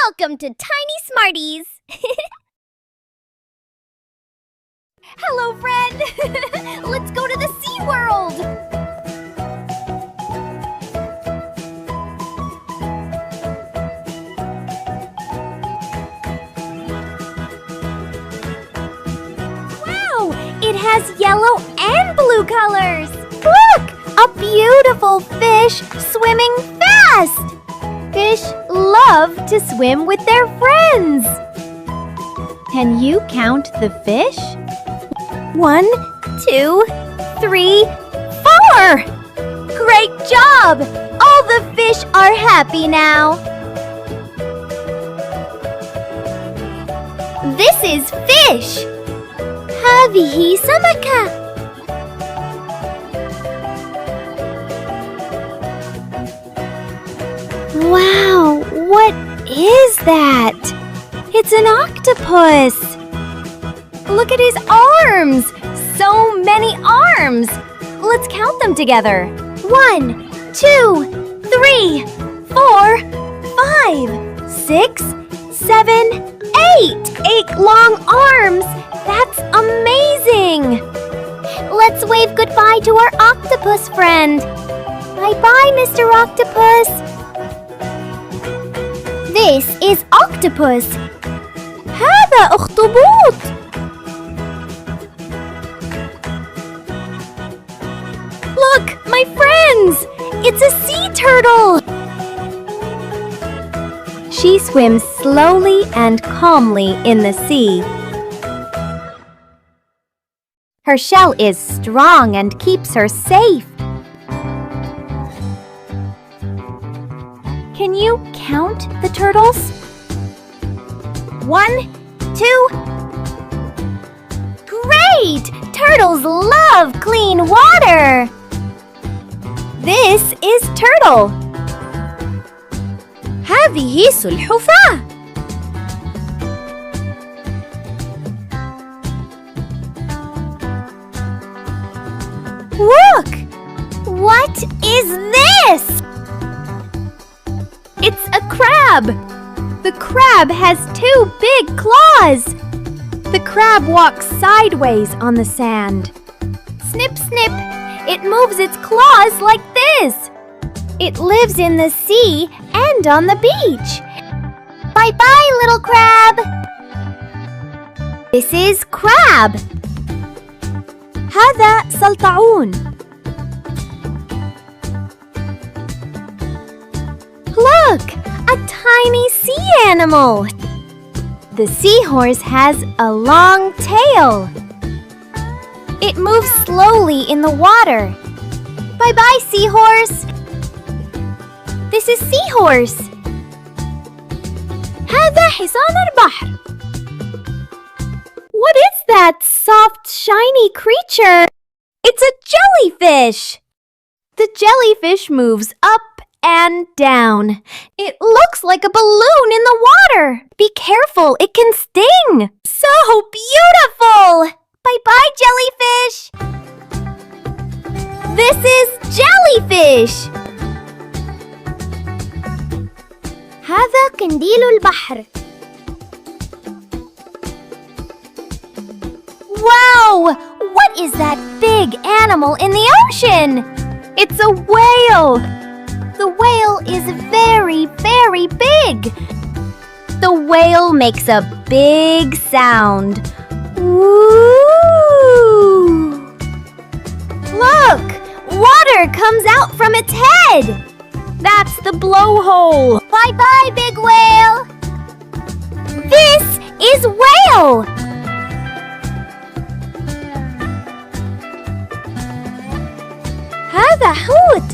Welcome to Tiny Smarties! Hello, friend! Let's go to the Sea World! Wow! It has yellow and blue colors! Look! A beautiful fish swimming fast! Fish love to swim with their friends. Can you count the fish? 1, 2, 3, 4! Great job! All the fish are happy now. This is fish. هذه سمكة. Wow, what is that? It's an octopus! Look at his arms! So many arms! Let's count them together. 1, 2, 3, 4, 5, 6, 7, 8! 8 long arms! That's amazing! Let's wave goodbye to our octopus friend. Bye-bye, Mr. Octopus. This is octopus. هذا أخطبوط. Look, my friends! It's a sea turtle. She swims slowly and calmly in the sea. Her shell is strong and keeps her safe. Can you count the turtles? 1, 2. Great! Turtles love clean water. This is turtle. هذه سلحفاة. Look! What is this? It's a crab! The crab has 2 big claws! The crab walks sideways on the sand. Snip, snip! It moves its claws like this! It lives in the sea and on the beach. Bye-bye, little crab! This is crab. هذا سلطعون. Look! A tiny sea animal! The seahorse has a long tail. It moves slowly in the water. Bye-bye, seahorse! This is seahorse. هذا حصان البحر. What is that soft, shiny creature? It's a jellyfish! The jellyfish moves up and down. It looks like a balloon in the water. Be careful, it can sting. So beautiful! Bye-bye, jellyfish! This is jellyfish! هذا قنديل البحر. Wow! What is that big animal in the ocean? It's a whale! The whale is very, very big. The whale makes a big sound. Woo! Look! Water comes out from its head. That's the blowhole. Bye-bye, big whale. This is whale. هذا حوت.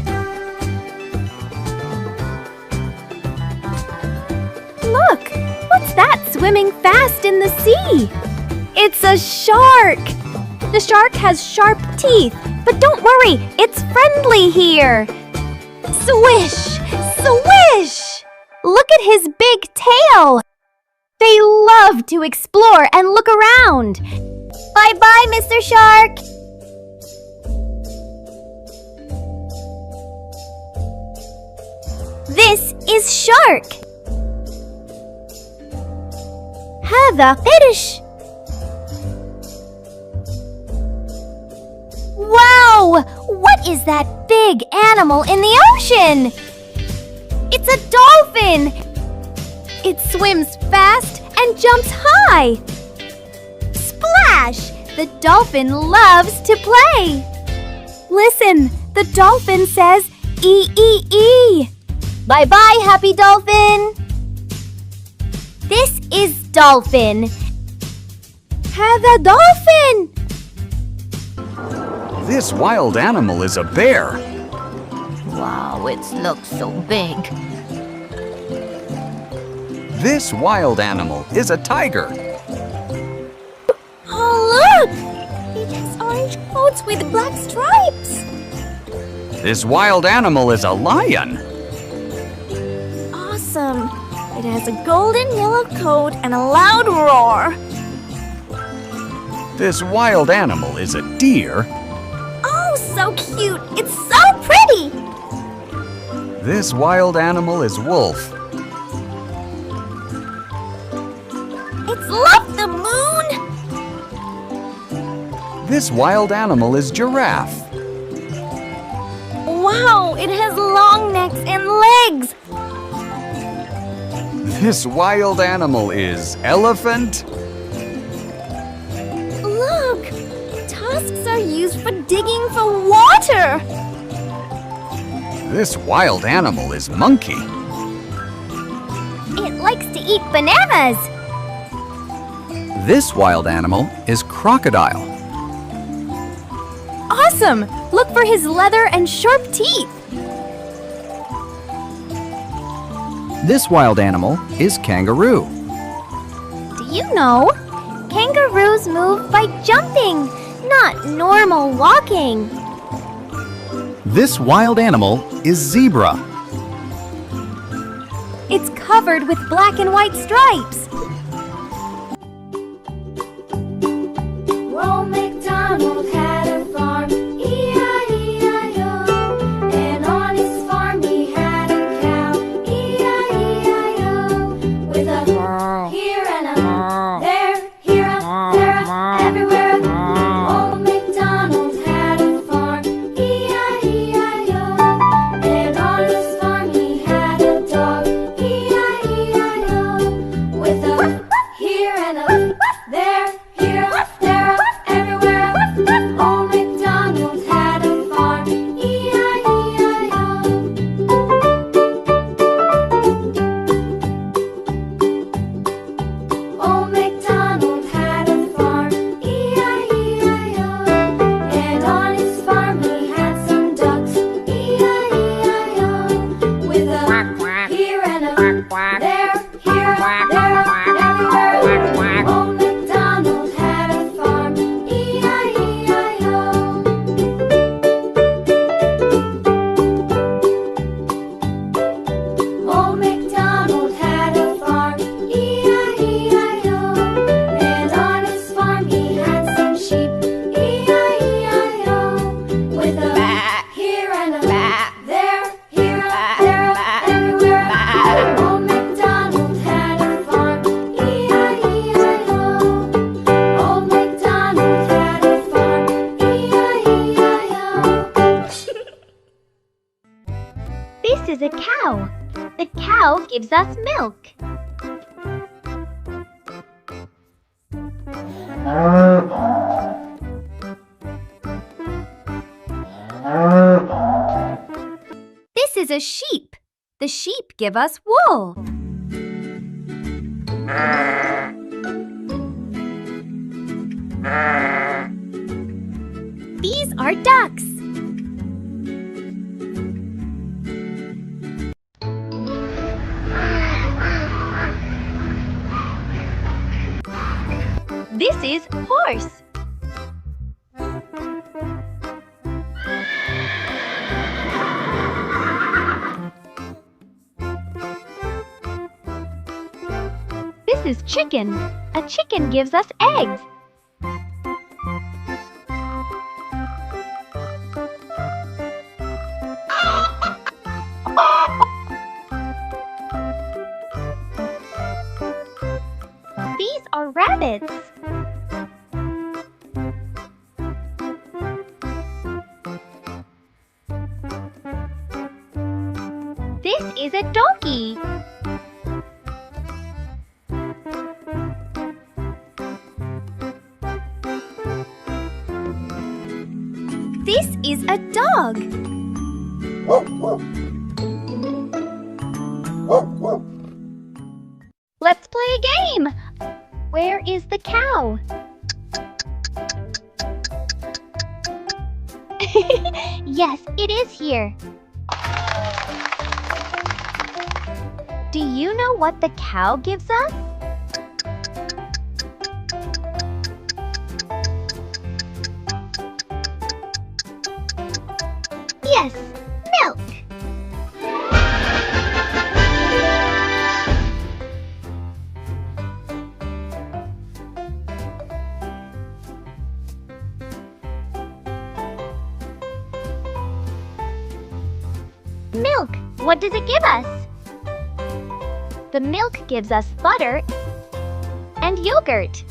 Look, what's that swimming fast in the sea? It's a shark! The shark has sharp teeth, but don't worry, it's friendly here. Swish! Swish! Look at his big tail! They love to explore and look around. Bye-bye, Mr. Shark! This is shark. هذا قرش. Wow! What is that big animal in the ocean? It's a dolphin! It swims fast and jumps high. Splash! The dolphin loves to play. Listen, the dolphin says E-E-E. Bye-bye, happy dolphin. This is Dolphin. هذا dolphin. This wild animal is a bear. Wow, it looks so big. This wild animal is a tiger. Oh, look! It has orange coats with black stripes. This wild animal is a lion. Awesome. It has a golden yellow coat and a loud roar. This wild animal is a deer. Oh, so cute. It's so pretty. This wild animal is wolf. It's love the moon. This wild animal is giraffe. Wow, it has long necks and legs. This wild animal is elephant. Look, tusks are used for digging for water. This wild animal is monkey. It likes to eat bananas. This wild animal is crocodile. Awesome! Look for his leather and sharp teeth. This wild animal is kangaroo. Do you know? Kangaroos move by jumping, not normal walking. This wild animal is zebra. It's covered with black and white stripes. Old MacDonald had a farm, E-I-E-I-O. And on his farm he had a cow, E-I-E-I-O. With a here and a there, here a, there a, everywhere. Old MacDonald had a farm, E-I-E-I-O. And on his farm he had a dog, E-I-E-I-O. With a here and a there, here a, there a, everywhere. Old MacDonald had a farm, E-I-E-I-O. Old MacDonald had a farm, E-I-E-I-O. And on his farm he had some ducks, E-I-E-I-O. With a here and a there, here a, there a, everywhere. Old MacDonald had a farm, E-I-E-I-O. Old MacDonald had a farm, E-I-E-I-O. And on his farm he had some sheep, E-I-E-I-O. With a here and a there, here a, there a, everywhere. Old MacDonald had a farm, E-I-E-I-O. Old MacDonald had a farm, E-I-E-I-O. This is a cow. The cow gives us milk. This is a sheep. The sheep give us wool. These are ducks. This is horse. This is chicken. A chicken gives us eggs. These are rabbits. This is a donkey. This is a dog. Let's play a game. Where is the cow? Yes, it is here. Do you know what the cow gives us? Yes, milk. Milk, what does it give us? The milk gives us butter and yogurt.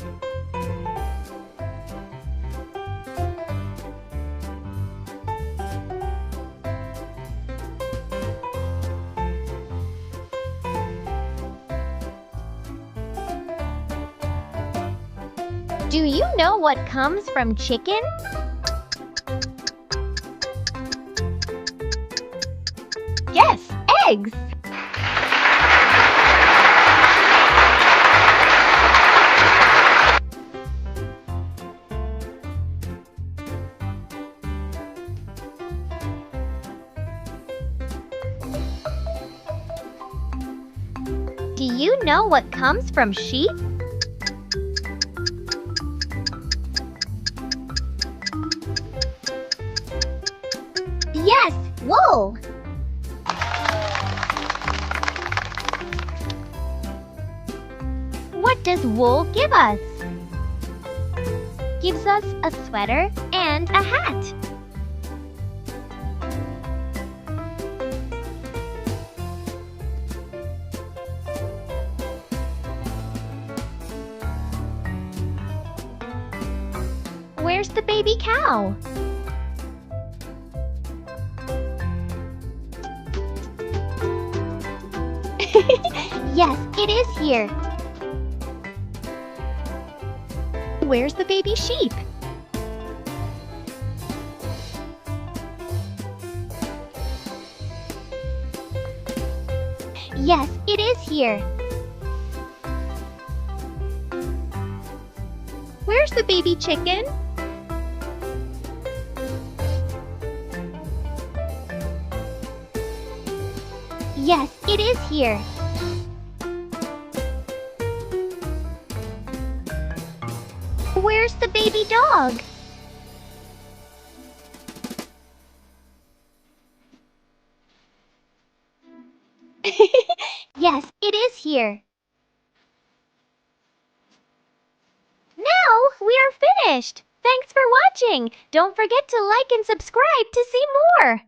Do you know what comes from chicken? Yes, eggs. Do you know what comes from sheep? Yes, wool. What does wool give us? Gives us a sweater and a hat. Where's the baby cow? Yes, it is here. Where's the baby sheep? Yes, it is here. Where's the baby chicken? Yes, it is here. Where's the baby dog? Yes, it is here. Now we are finished. Thanks for watching. Don't forget to like and subscribe to see more.